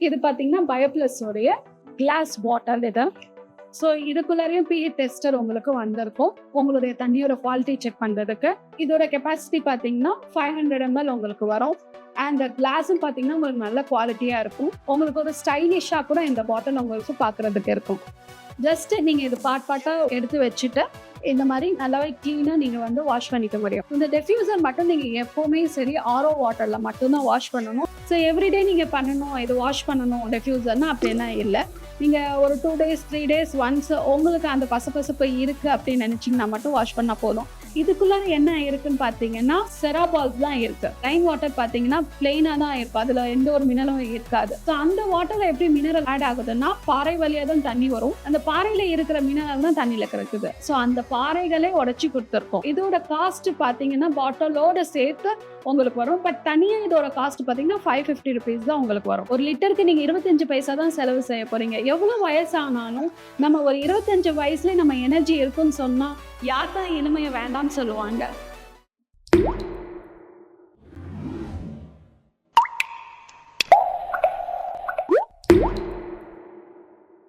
இது பார்த்தீங்கன்னா பயோப்ளஸ் உடைய கிளாஸ் பாட்டில் இது. ஸோ இதுக்குள்ளேயும் பிஇ டெஸ்டர் உங்களுக்கு வந்திருக்கும் உங்களுடைய தண்ணியோட குவாலிட்டி செக் பண்ணுறதுக்கு. இதோட கெப்பாசிட்டி பார்த்தீங்கன்னா 500 ml உங்களுக்கு வரும். அண்ட் கிளாஸும் பார்த்தீங்கன்னா உங்களுக்கு நல்ல குவாலிட்டியாக இருக்கும். உங்களுக்கு ஒரு ஸ்டைலிஷாக கூட இந்த பாட்டில் உங்களுக்கு பார்க்குறதுக்கு இருக்கும். ஜஸ்ட் நீங்கள் இது பார்ட்டாக எடுத்து வச்சுட்டு இந்த மாதிரி நல்லாவே க்ளீனாக நீங்கள் வாஷ் பண்ணிக்க முடியும். இந்த டெஃப்யூசர் மட்டும் நீங்கள் எப்போவுமே சரி ஆரோ வாட்டரில் மட்டும்தான் வாஷ் பண்ணணும். ஸோ எவ்ரிடே நீங்கள் பண்ணணும், இது வாஷ் பண்ணணும் டெஃப்யூசர்னா அப்படிலாம் இல்லை. நீங்கள் ஒரு 2 days 3 days ஒன்ஸ் உங்களுக்கு அந்த பசப்பசப்பு இருக்குது அப்படின்னு நினச்சிங்கன்னா மட்டும் வாஷ் பண்ணால் போதும். இதுக்குள்ளே என்ன இருக்குன்னு பார்த்தீங்கன்னா செராபால்ஸ் தான் இருக்குது. ரைன் வாட்டர் பார்த்தீங்கன்னா பிளெயினாக தான் இருக்கும், அதில் எந்த ஒரு மினரலும் இருக்காது. ஸோ அந்த வாட்டரில் எப்படி மினரல் ஆட் ஆகுதுன்னா பாறை வழியாக தான் தண்ணி வரும். அந்த பாறையில் இருக்கிற மினரல் தான் தண்ணியில் கிடைக்குது. ஸோ அந்த பாறைகளே உடச்சி கொடுத்துருக்கோம். இதோட காஸ்ட் பார்த்தீங்கன்னா பாட்டிலோட சேர்த்து உங்களுக்கு வரும். பட் தனியாக இதோட காஸ்ட் பார்த்தீங்கன்னா 550 rupees தான் உங்களுக்கு வரும். ஒரு லிட்டருக்கு நீங்கள் 25 பைசா தான் செலவு செய்ய போகிறீங்க. எவ்வளோ வயசானாலும் நம்ம ஒரு 25 வயசுலேயே நம்ம எனர்ஜி இருக்குன்னு சொன்னால் யார் தான் இனிமையை வேண்டாம்னு சொல்லுவாங்க.